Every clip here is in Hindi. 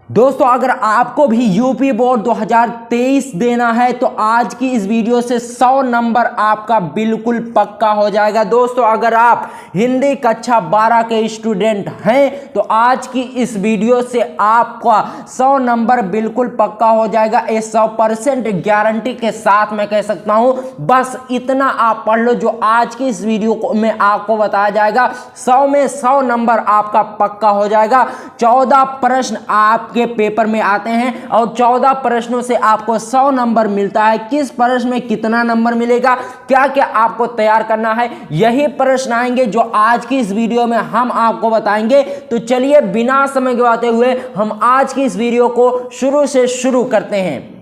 दोस्तों अगर आपको भी यूपी बोर्ड 2023 देना है तो आज की इस वीडियो से 100 नंबर आपका बिल्कुल पक्का हो जाएगा। दोस्तों अगर आप हिंदी कक्षा 12 के स्टूडेंट हैं तो आज की इस वीडियो से आपका 100 नंबर बिल्कुल पक्का हो जाएगा। ये 100% गारंटी के साथ मैं कह सकता हूं। बस इतना आप पढ़ लो जो आज की इस वीडियो में आपको बताया जाएगा। 100 में 100 नंबर आपका पक्का हो जाएगा। 14 प्रश्न आपके पेपर में आते हैं और 14 प्रश्नों से आपको 100 नंबर मिलता है। किस प्रश्न में कितना नंबर मिलेगा, क्या क्या आपको तैयार करना है, यही प्रश्न आएंगे जो आज की इस वीडियो में हम आपको बताएंगे। तो चलिए बिना समय गवाते हुए हम आज की इस वीडियो को शुरू से शुरू करते हैं।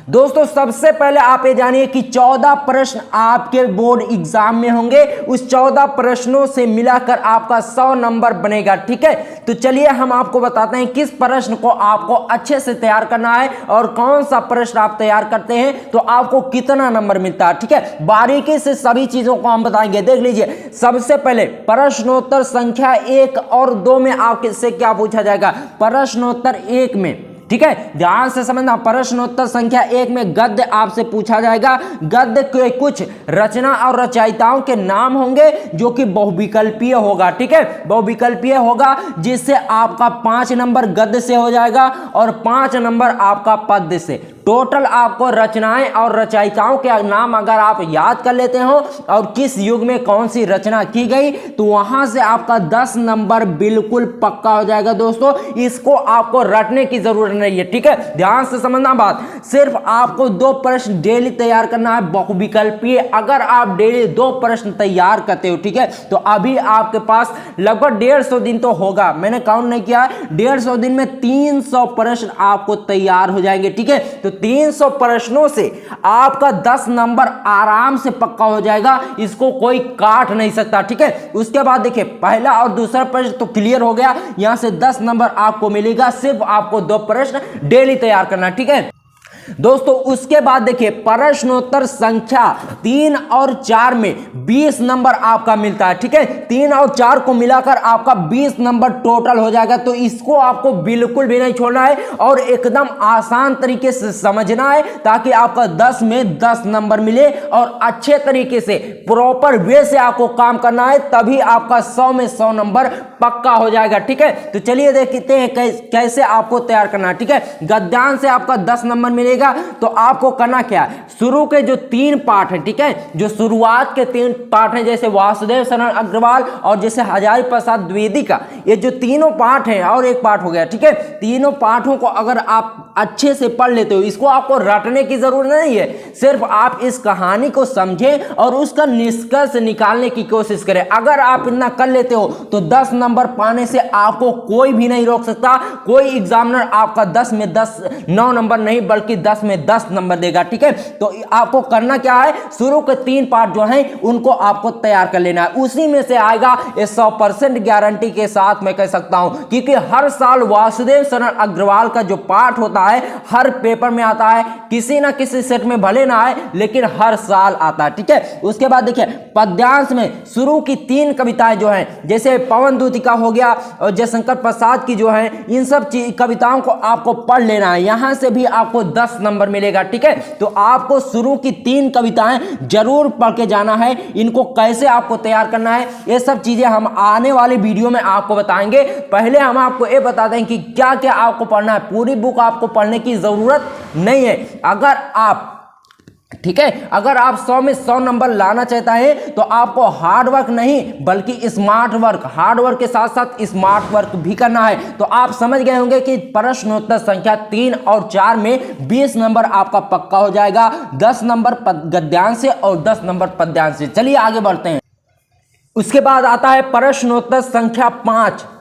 दोस्तों सबसे पहले आप ये जानिए कि 14 प्रश्न आपके बोर्ड एग्जाम में होंगे। उस 14 प्रश्नों से मिलाकर आपका 100 नंबर बनेगा। ठीक है, तो चलिए हम आपको बताते हैं किस प्रश्न को आपको अच्छे से तैयार करना है और कौन सा प्रश्न आप तैयार करते हैं तो आपको कितना नंबर मिलता है। ठीक है, बारीकी से सभी चीजों को हम बताएंगे। देख लीजिए, सबसे पहले प्रश्नोत्तर संख्या 1 और 2 में आपसे क्या पूछा जाएगा। प्रश्नोत्तर 1 में, ठीक है, ध्यान से समझना, प्रश्नोत्तर संख्या 1 में गद्य आपसे पूछा जाएगा। गद्य के कुछ रचना और रचयिताओं के नाम होंगे जो कि बहुविकल्पीय होगा। ठीक है, बहुविकल्पीय होगा जिससे आपका 5 नंबर गद्य से हो जाएगा और 5 नंबर आपका पद्य से। टोटल आपको रचनाएं और रचयिताओं के नाम अगर आप याद कर लेते हो और किस युग में कौन सी रचना की गई तो वहां से आपका 10 नंबर बिल्कुल पक्का हो जाएगा। दोस्तों इसको आपको रटने की जरूरत नहीं है। ठीक है, ध्यान से समझना बात। सिर्फ आपको 2 प्रश्न डेली तैयार करना है बहुविकल्पीय। अगर आप डेली 2 प्रश्न तैयार करते हो, ठीक है, तो अभी आपके पास लगभग 150 दिन तो होगा, मैंने काउंट नहीं किया, 150 दिन में 300 प्रश्न आपको तैयार हो जाएंगे। ठीक है, तो 300 प्रश्नों से आपका 10 नंबर आराम से पक्का हो जाएगा, इसको कोई काट नहीं सकता। ठीक है, उसके बाद देखिए पहला और दूसरा प्रश्न तो क्लियर हो गया, यहां से 10 नंबर आपको मिलेगा। सिर्फ आपको 2 प्रश्न डेली तैयार करना। ठीक है दोस्तों, उसके बाद देखिए प्रश्नोत्तर संख्या 3 और 4 में 20 नंबर आपका मिलता है। ठीक है, 3 और 4 को मिलाकर आपका 20 नंबर टोटल हो जाएगा। तो इसको आपको बिल्कुल भी नहीं छोड़ना है और एकदम आसान तरीके से समझना है ताकि आपका 10 में 10 नंबर मिले और अच्छे तरीके से प्रॉपर वे से आपको काम करना है, तभी आपका 100 में 100 नंबर पक्का हो जाएगा। ठीक है, तो चलिए देखते हैं कैसे आपको तैयार करना है। ठीक है, गद्यांश से आपका 10 नंबर मिलेगा। तो आपको करना क्या है, शुरू के जो 3 पार्ट हैं, ठीक है, जो शुरुआत के 3 पार्ट हैं, जैसे वासुदेव शरण अग्रवाल और जैसे हजारी प्रसाद द्विवेदी का, ये जो तीनों पार्ट हैं और एक पार्ट हो गया। ठीक है, तीनों पाठों को अगर आप अच्छे से पढ़ लेते हो, इसको आपको रटने की जरूरत नहीं है, सिर्फ आप इस कहानी को समझें और उसका निष्कर्ष निकालने की कोशिश करें। अगर आप इतना कर लेते हो तो 10 नंबर पाने से आपको कोई भी नहीं रोक सकता। कोई एग्जामिनर आपका 10 में 10 9 नंबर नहीं बल्कि 10 में 10 नंबर देगा। ठीक है, तो आपको करना क्या है, शुरू के 3 पार्ट जो हैं उनको आपको तैयार कर लेना है, उसी में से आएगा। ये 100% गारंटी के साथ मैं कह सकता हूं, क्योंकि हर साल वासुदेव शरण अग्रवाल का जो पार्ट होता है हर पेपर में आता है, किसी ना किसी सेट में भले ना आए लेकिन हर साल आता है। ठीक है, उसके बाद देखिए पद्यांश में शुरू की 3 कविताएं जो हैं, जैसे पवन दूतिका हो गया और जयशंकर प्रसाद की जो है, इन सब कविताओं को आपको पढ़ लेना है, यहां से भी आपको 10 नंबर मिलेगा। ठीक है, तो आपको शुरू की 3 कविताएं जरूर पढ़ के जाना है। इनको कैसे आपको तैयार करना है ये सब चीजें हम आने वाली वीडियो में आपको बताएंगे। पहले हम आपको ये बता दें कि क्या क्या आपको पढ़ना है। पूरी बुक आपको पढ़ने की जरूरत नहीं है। अगर आप, ठीक है, अगर आप 100 में 100 नंबर लाना चाहता है तो आपको हार्ड वर्क नहीं बल्कि स्मार्ट वर्क, हार्ड वर्क के साथ साथ स्मार्ट वर्क भी करना है। तो आप समझ गए होंगे कि प्रश्नोत्तर संख्या 3 और 4 में 20 नंबर आपका पक्का हो जाएगा, 10 नंबर गद्यांश से और 10 नंबर पद्यांश से। चलिए आगे बढ़ते हैं। उसके बाद आता है प्रश्नोत्तर संख्या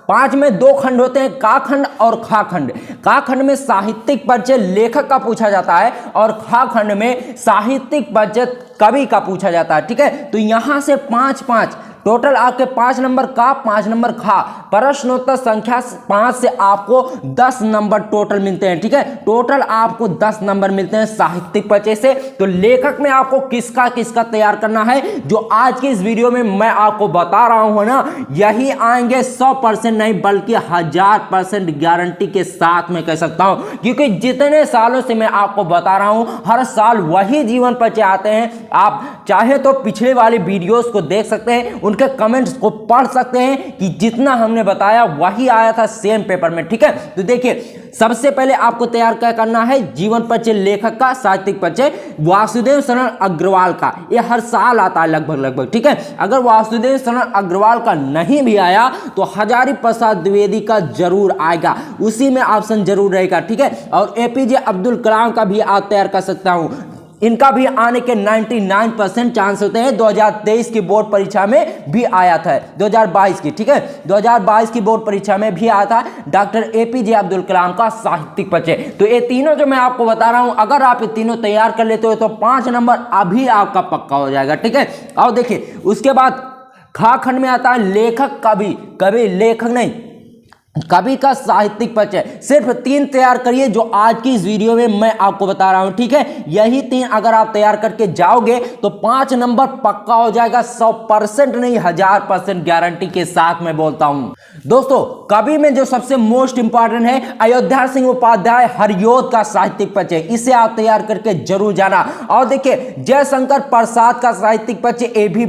5 में 2 खंड होते हैं, का खंड और खा खंड। का खंड में साहित्यिक परिचय लेखक का पूछा जाता है और खा खंड में साहित्यिक परिचय कवि का पूछा जाता है। ठीक है, तो यहां से 5 टोटल आपके 5 नंबर का, 5 नंबर खा। प्रश्नोत्तर संख्या 5 से आपको 10 नंबर टोटल मिलते हैं। ठीक है, टोटल आपको 10 नंबर मिलते हैं साहित्यिक परिचय से। तो लेखक में आपको किसका किसका तैयार करना है, जो आज की इस वीडियो में मैं आपको बता रहा हूं ना, यही आएंगे 100% नहीं बल्कि 1000% गारंटी के साथ मैं कह सकता हूं, क्योंकि जितने सालों से मैं आपको बता रहा हूं हर साल वही जीवन परिचय आते हैं। आप चाहे तो पिछले वाले वीडियोस को देख सकते हैं, उनके कमेंट्स को पढ़ सकते हैं कि जितना हमने बताया वही आया था सेम पेपर में। ठीक है, तो देखिए सबसे पहले आपको तैयार क्या करना है, जीवन परिचय लेखक का, साहित्यिक परिचय वासुदेव शरण अग्रवाल का। ये हर साल आता है लगभग। ठीक है, अगर वासुदेव शरण अग्रवाल का नहीं भी आया तो हजारी प्रसाद द्विवेदी का जरूर आएगा, उसी में ऑप्शन जरूर रहेगा। ठीक है, और एपीजे अब्दुल कलाम का भी आप तैयार कर सकता हूं, इनका भी आने के 99% चांस होते हैं। 2023 की बोर्ड परीक्षा में भी आया था, 2022 की। ठीक है, 2022 की बोर्ड परीक्षा में भी आया था डॉक्टर एपीजे अब्दुल कलाम का साहित्यिक परिचय। तो ये तीनों जो मैं आपको बता रहा हूं, अगर आप ये तीनों तैयार कर लेते हो तो 5 नंबर अभी आपका पक्का हो जाएगा। ठीक है, और देखिए उसके बाद खा खंड में आता है लेखक कवि लेखक नहीं, कवि का साहित्यिक परिचय। सिर्फ 3 तैयार करिए जो आज की इस वीडियो में मैं आपको बता रहा हूं। ठीक है, यही 3 अगर आप तैयार करके जाओगे तो 5 नंबर पक्का हो जाएगा, 100% नहीं 1000% गारंटी के साथ मैं बोलता हूं। दोस्तों कवि में जो सबसे मोस्ट इंपॉर्टेंट है अयोध्या सिंह उपाध्याय हरियोध का साहित्यिक परिचय, इसे आप तैयार करके जरूर जाना। और देखिए जयशंकर प्रसाद का साहित्यिक परिचय, ये भी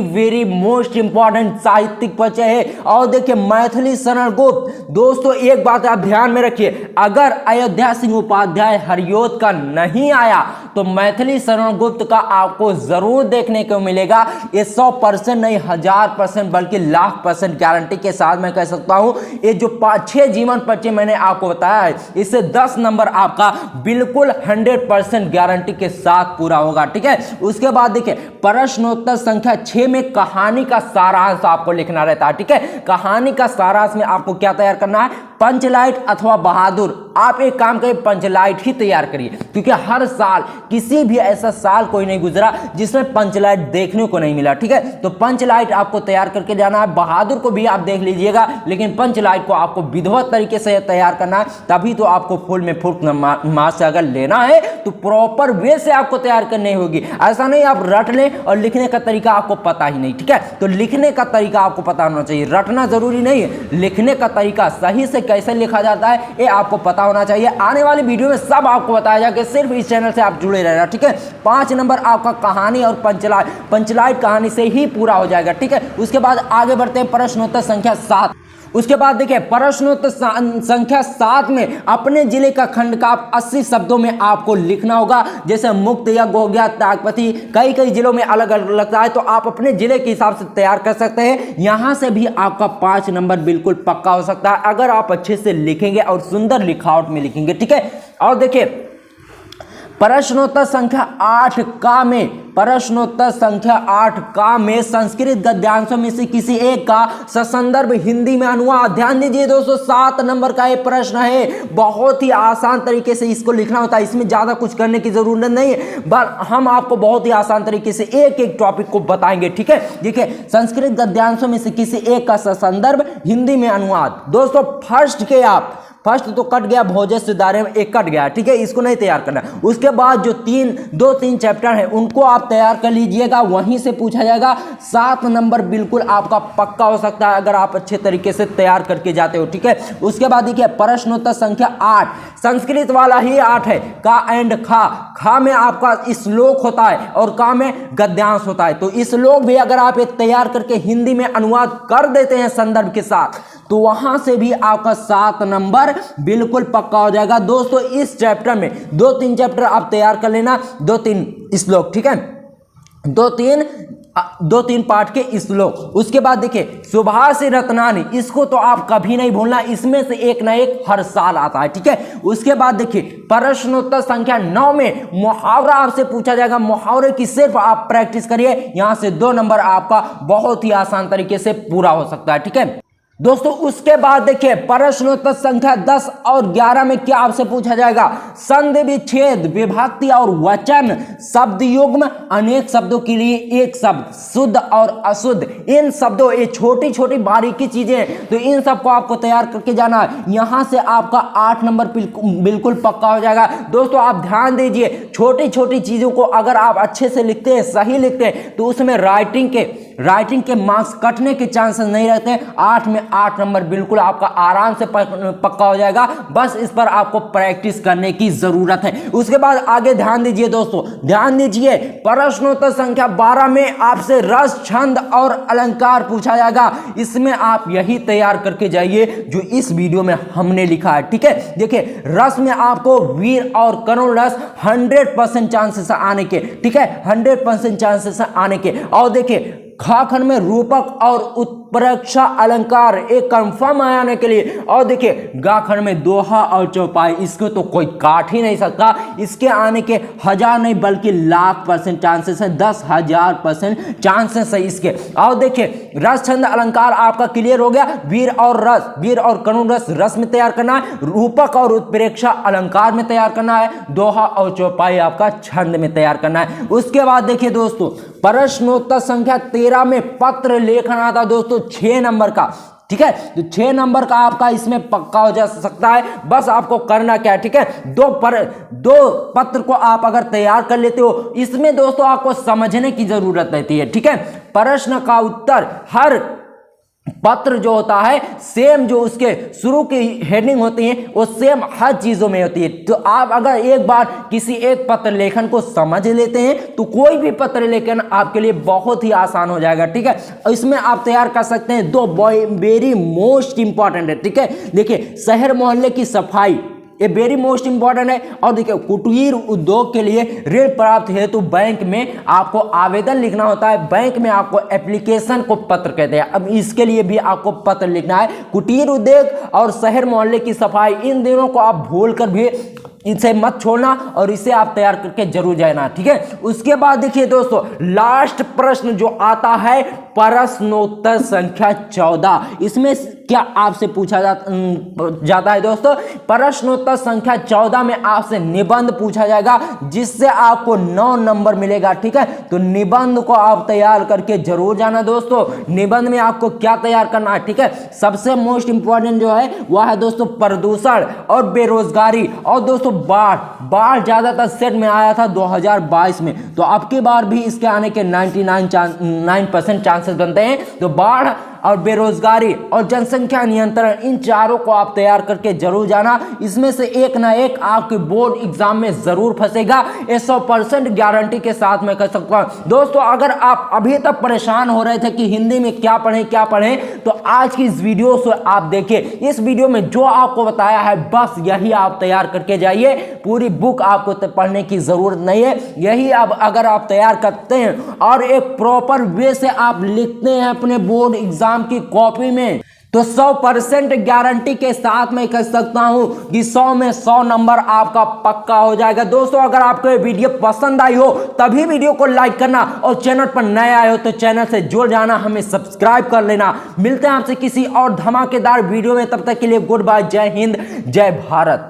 वेरी मोस्ट इंपॉर्टेंट साहित्यिक परिचय है। और देखिए मैथिली शरण गुप्त। दोस्तों एक बात आप ध्यान में रखिए, अगर अयोध्या सिंह उपाध्याय हरियोध का नहीं आया तो मैथिली शरण गुप्त का आपको जरूर देखने को मिलेगा। ये 100% नहीं 1000% बल्कि 1,00,000% गारंटी के साथ मैं कह सकता हूं। ये जो 5-6 जीवन परिचय मैंने आपको बताया है, इससे 10 नंबर आपका बिल्कुल 100% गारंटी के साथ पूरा होगा। ठीक है, उसके बाद देखिए प्रश्नोत्तर संख्या 6 में कहानी का सारांश आपको लिखना रहता है। ठीक है, कहानी का सारांश में आपको क्या तैयार करना है, पंचलाइट अथवा बहादुर। आप एक काम करिए, पंचलाइट ही तैयार करिए, क्योंकि हर साल किसी भी ऐसा साल कोई नहीं गुजरा जिसमें पंचलाइट देखने को नहीं मिला। ठीक है, तो पंचलाइट आपको तैयार करके जाना है। बहादुर को भी आप देख लीजिएगा, लेकिन पंचलाइट को आपको विधिवत तरीके से तैयार करना है, तभी तो आपको फुल में फुल मार्क्स अगर लेना है तो प्रॉपर वे से आपको तैयार करनी होगी। ऐसा नहीं आप रट लें और लिखने का तरीका आपको पता ही नहीं। ठीक है, तो लिखने का तरीका आपको पता होना चाहिए, रटना जरूरी नहीं है, लिखने का तरीका सही से कैसे लिखा जाता है ये आपको पता होना चाहिए। आने वाली वीडियो में सब आपको बताया जाएगा, सिर्फ इस चैनल से आप जुड़े रहना। ठीक है, 5 नंबर आपका कहानी और पंचलाइट कहानी से ही पूरा हो जाएगा। ठीक है, उसके बाद आगे बढ़ते हैं प्रश्नोत्तर संख्या 7। उसके बाद देखिए प्रश्नोत्तर संख्या 7 में अपने जिले का खंड का 80 शब्दों में आपको लिखना होगा। जैसे मुक्त यज्ञ हो गया, ताकपति, कई जिलों में अलग अलग लगता है, तो आप अपने जिले के हिसाब से तैयार कर सकते हैं। यहां से भी आपका 5 नंबर बिल्कुल पक्का हो सकता है, अगर आप अच्छे से लिखेंगे और सुंदर लिखावट में लिखेंगे। ठीक है, और देखिए प्रश्नोत्तर संख्या 8 का में, प्रश्नोत्तर संख्या 8 का में संस्कृत गद्यांशों में से किसी एक का ससंदर्भ हिंदी में अनुवाद। ध्यान दीजिए दोस्तों, 7 नंबर का ये प्रश्न है, बहुत ही आसान तरीके से इसको लिखना होता है, इसमें ज्यादा कुछ करने की जरूरत नहीं है, बस हम आपको बहुत ही आसान तरीके से एक टॉपिक को बताएंगे। ठीक है, देखिए संस्कृत गद्यांशों में से किसी एक का ससंदर्भ हिंदी में अनुवाद। दोस्तों फर्स्ट तो कट गया, भोजस से दायरे में एक कट गया। ठीक है, इसको नहीं तैयार करना। उसके बाद जो 2-3 चैप्टर है उनको आप तैयार कर लीजिएगा, वहीं से पूछा जाएगा। 7 नंबर बिल्कुल आपका पक्का हो सकता है अगर आप अच्छे तरीके से तैयार करके जाते हो। ठीक है, उसके बाद देखिए प्रश्नोत्तर संख्या 8 संस्कृत वाला ही 8 है, का एंड खा में आपका श्लोक होता है और का में गद्यांश होता है। तो श्लोक भी अगर आप एक तैयार करके हिंदी में अनुवाद कर देते हैं संदर्भ के साथ, तो वहां से भी आपका 7 नंबर बिल्कुल पक्का हो जाएगा। दोस्तों इस चैप्टर में 2-3 चैप्टर आप तैयार कर लेना, 2-3 श्लोक। ठीक है, 2-3 पाठ के श्लोक। उसके बाद देखिए सुभाष रत्नानी, इसको तो आप कभी नहीं भूलना, इसमें से एक ना एक हर साल आता है। ठीक है, उसके बाद देखिए प्रश्नोत्तर संख्या 9 में मुहावरा आपसे पूछा जाएगा। मुहावरे की सिर्फ आप प्रैक्टिस करिए, यहां से 2 नंबर आपका बहुत ही आसान तरीके से पूरा हो सकता है। ठीक है, दोस्तों उसके बाद देखिए प्रश्नोत्तर संख्या 10 और 11 में क्या आपसे पूछा जाएगा, संधि विच्छेद विभक्ति और वचन शब्द युग्म अनेक शब्दों के लिए एक शब्द शुद्ध और अशुद्ध, इन शब्दों ये छोटी छोटी बारीकी चीजें, तो इन सबको आपको तैयार करके जाना है। यहां से आपका 8 नंबर बिल्कुल पक्का हो जाएगा। दोस्तों आप ध्यान दीजिए, छोटी छोटी चीजों को अगर आप अच्छे से लिखते हैं, सही लिखते हैं, तो उसमें राइटिंग के मार्क्स कटने के चांसेस नहीं रहते। 8 में 8 नंबर बिल्कुल आपका आराम से पक्का हो जाएगा। बस इस पर आपको प्रैक्टिस करने की जरूरत है। उसके बाद आगे ध्यान दीजिए दोस्तों, ध्यान दीजिए प्रश्नोत्तर संख्या 12 में आपसे रस छंद और अलंकार पूछा जाएगा। इसमें आप यही तैयार करके जाइए जो इस वीडियो में हमने लिखा है, ठीक है। देखिए रस में आपको वीर और करुण रस 100% चांसेस आने के, ठीक है, 100% चांसेस आने के। और देखिए खा खंड में रूपक और उत्प्रेक्षा अलंकार एक कंफर्म आने के लिए। और देखिए गा खंड में दोहा और चौपाई, इसको तो कोई काट ही नहीं सकता। इसके आने के 1000 नहीं बल्कि लाख% चांसेस है, 10,000% चांसेस है इसके। और देखिए रस छंद अलंकार आपका क्लियर हो गया। वीर और करुण रस रस में तैयार करना है, रूपक और उत्प्रेक्षा अलंकार में तैयार करना है, दोहा और चौपाई आपका छंद में तैयार करना है। उसके बाद देखिए दोस्तों प्रश्नोत्तर संख्या 13 में पत्र लेखन आता दोस्तों 6 नंबर का, ठीक है। तो 6 नंबर का आपका इसमें पक्का हो जा सकता है। बस आपको करना क्या है, ठीक है, दो पत्र को आप अगर तैयार कर लेते हो, इसमें दोस्तों आपको समझने की जरूरत रहती है, ठीक है। प्रश्न का उत्तर हर पत्र जो होता है सेम, जो उसके शुरू की हेडिंग होती है वो सेम हर चीजों में होती है। तो आप अगर एक बार किसी एक पत्र लेखन को समझ लेते हैं तो कोई भी पत्र लेखन आपके लिए बहुत ही आसान हो जाएगा, ठीक है। इसमें आप तैयार कर सकते हैं 2 वेरी मोस्ट इंपॉर्टेंट है, ठीक है। देखिए शहर मोहल्ले की सफाई ये वेरी मोस्ट इंपॉर्टेंट है। और देखिए कुटीर उद्योग के लिए ऋण प्राप्त हेतु बैंक में आपको आवेदन लिखना होता है, बैंक में आपको एप्लीकेशन को पत्र कहते हैं। अब इसके लिए भी आपको पत्र लिखना है। कुटीर उद्योग और शहर मोहल्ले की सफाई, इन दिनों को आप भूल कर भी इसे मत छोड़ना और इसे आप तैयार करके जरूर जाना, ठीक है। उसके बाद देखिए दोस्तों लास्ट प्रश्न जो आता है प्रश्नोत्तर संख्या 14, इसमें क्या आपसे पूछा जाता है दोस्तों, प्रश्नोत्तर संख्या 14 में आपसे निबंध पूछा जाएगा जिससे आपको 9 नंबर मिलेगा, ठीक है। तो निबंध को आप तैयार करके जरूर जाना दोस्तों। निबंध में आपको क्या तैयार करना है, ठीक है। सबसे मोस्ट इंपॉर्टेंट जो है वह है दोस्तों प्रदूषण और बेरोजगारी। और दोस्तों बाढ़ ज्यादातर सेट में आया था 2022 में, तो अब की बार भी इसके आने के 99% चांसेस बनते हैं। तो बाढ़ और बेरोजगारी और जनसंख्या नियंत्रण, इन चारों को आप तैयार करके जरूर जाना। इसमें से एक ना एक आपके बोर्ड एग्जाम में जरूर फंसेगा, 100% गारंटी के साथ मैं कह सकता हूं। दोस्तों अगर आप अभी तक परेशान हो रहे थे कि हिंदी में क्या पढ़ें, तो आज की इस वीडियो से आप देखिए। इस वीडियो में जो आपको बताया है बस यही आप तैयार करके जाइए। पूरी बुक आपको पढ़ने की जरूरत नहीं है। यही अब अगर आप तैयार करते हैं और एक प्रॉपर वे से आप लिखते हैं अपने बोर्ड एग्जाम की कॉपी में, तो 100% गारंटी के साथ मैं कह सकता हूं कि 100 में 100 नंबर आपका पक्का हो जाएगा। दोस्तों अगर आपको ये वीडियो पसंद आई हो तभी वीडियो को लाइक करना, और चैनल पर नए आए हो तो चैनल से जुड़ जाना, हमें सब्सक्राइब कर लेना। मिलते हैं आपसे किसी और धमाकेदार वीडियो में, तब तक के लिए गुड बाय, जय हिंद, जय भारत।